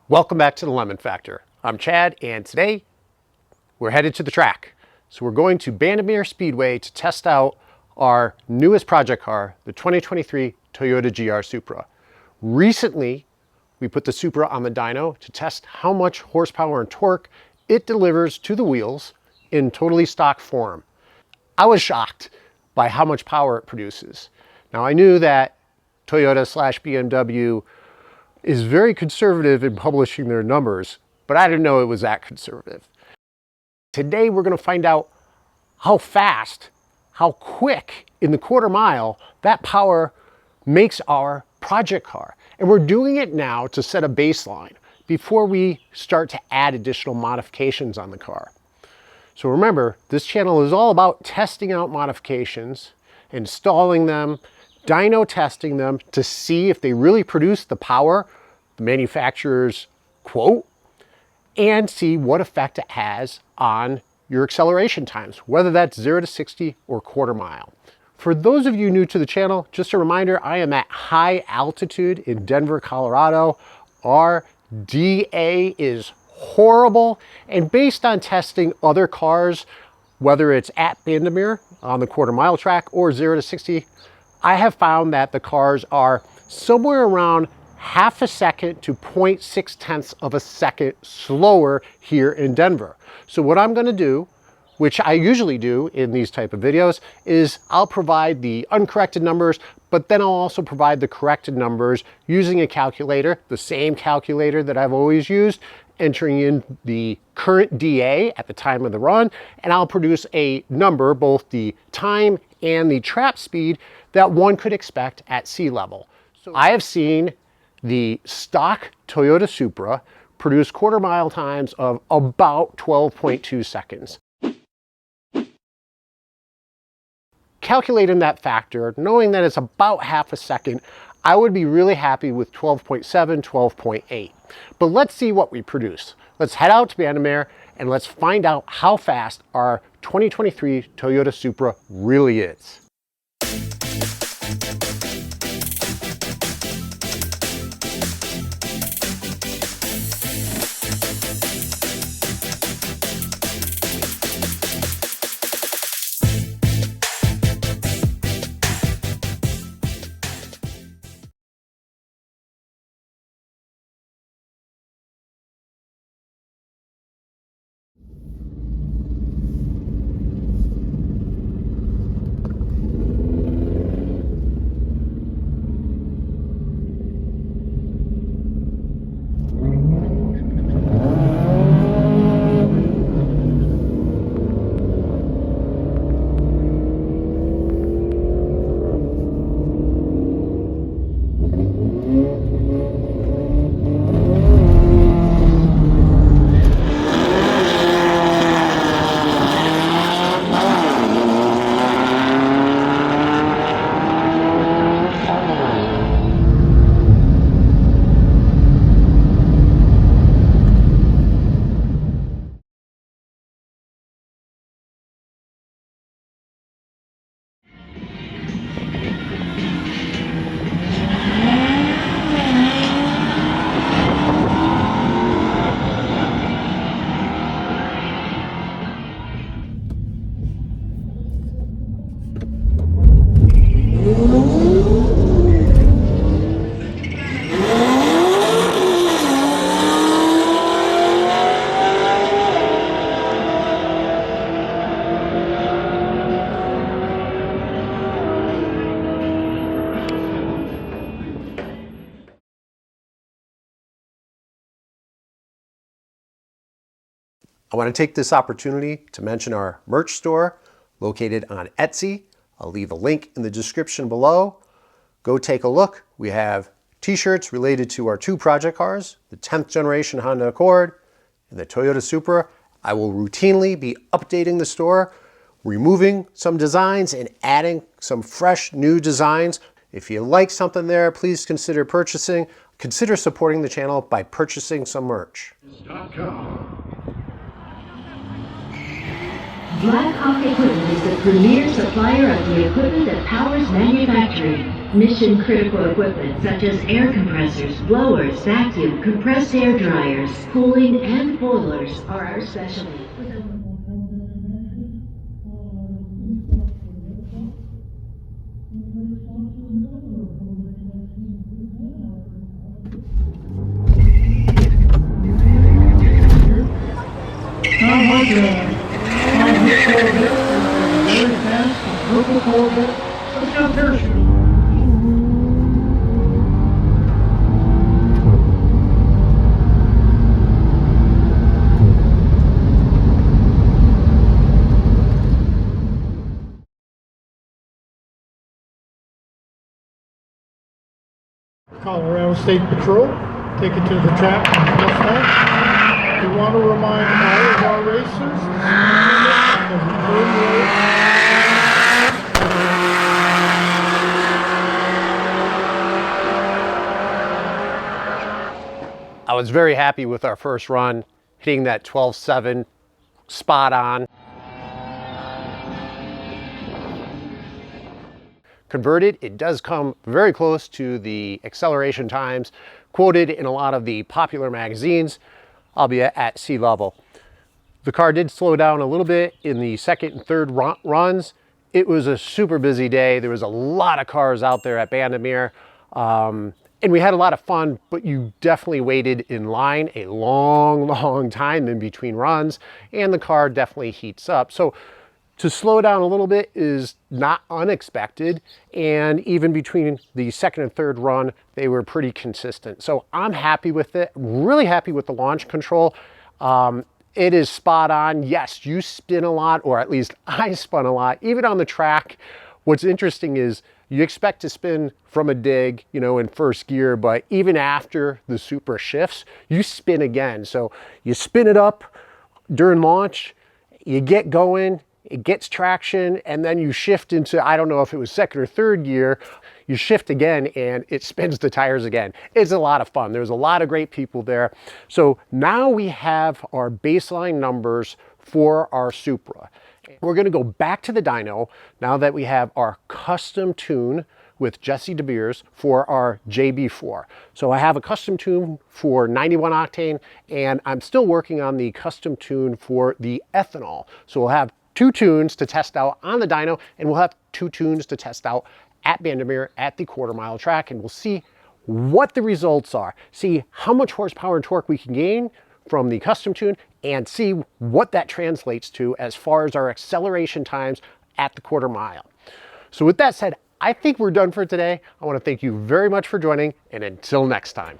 Welcome back to the Lemon Factor. I'm Chad, and today we're headed to the track. So we're going to Bandimere Speedway to test out our newest project car, the 2023 Toyota GR Supra. Recently, we put the Supra on the dyno to test how much horsepower and torque it delivers to the wheels in totally stock form. I was shocked by how much power it produces. Now, I knew that Toyota/BMW is very conservative in publishing their numbers, but I didn't know it was that conservative. Today, we're going to find out how fast, how quick in the quarter mile that power makes our project car. And we're doing it now to set a baseline before we start to add additional modifications on the car. So remember, this channel is all about testing out modifications, installing them, dyno testing them to see if they really produce the power the manufacturers quote, and see what effect it has on your acceleration times, whether that's 0 to 60 or quarter mile. For those of you new to the channel, just a reminder, I am at high altitude in Denver, Colorado. Our DA is horrible, and based on testing other cars, whether it's at Bandimere on the quarter mile track or 0 to 60, I have found that the cars are somewhere around half a second to 0.6 of a second slower here in Denver. So what I'm going to do, which I usually do in these type of videos, is I'll provide the uncorrected numbers, but then I'll also provide the corrected numbers using a calculator, the same calculator that I've always used, entering in the current DA at the time of the run, and I'll produce a number, both the time and the trap speed, that one could expect at sea level. So I have seen the stock Toyota Supra produce quarter mile times of about 12.2 seconds. Calculating that factor, knowing that it's about half a second, I would be really happy with 12.7, 12.8. But let's see what we produce. Let's head out to Bandimere and let's find out how fast our 2023 Toyota Supra really is. I want to take this opportunity to mention our merch store located on Etsy. I'll leave a link in the description below. Go take a look. We have t-shirts related to our two project cars, the 10th generation Honda Accord and the Toyota Supra. I will routinely be updating the store, removing some designs and adding some fresh new designs. If you like something there, please consider purchasing. Consider supporting the channel by purchasing some merch. Blackhawk Equipment is the premier supplier of the equipment that powers manufacturing. Mission critical equipment such as air compressors, blowers, vacuum, compressed air dryers, cooling, and boilers are our specialty. Colorado State Patrol, take it to the track and flush that. We want to remind all of our racers on the return road. I was very happy with our first run, hitting that 12.7 spot on. Converted, it does come very close to the acceleration times quoted in a lot of the popular magazines, albeit at sea level. The car did slow down a little bit in the second and third runs. It was a super busy day. There was a lot of cars out there at Bandimere, and we had a lot of fun, but you definitely waited in line a long time in between runs, and the car definitely heats up. So to slow down a little bit is not unexpected, and even between the second and third run, they were pretty consistent. So I'm happy with it, really happy with the launch control. It is spot on. Yes, you spin a lot, or at least I spun a lot, even on the track. What's interesting is you expect to spin from a dig, you know, in first gear, but even after the Supra shifts, you spin again. So you spin it up during launch, you get going, it gets traction, and then you shift into, I don't know if it was second or third gear, you shift again and it spins the tires again. It's a lot of fun. There's a lot of great people there. So now we have our baseline numbers for our Supra. We're gonna go back to the dyno now that we have our custom tune with Jesse DaBears for our JB4. So I have a custom tune for 91 octane, and I'm still working on the custom tune for the ethanol. So we'll have two tunes to test out on the dyno, and we'll have two tunes to test out at Bandimere at the quarter-mile track, and we'll see what the results are. See how much horsepower and torque we can gain from the custom tune, and see what that translates to as far as our acceleration times at the quarter-mile. So with that said, I think we're done for today. I want to thank you very much for joining, and until next time.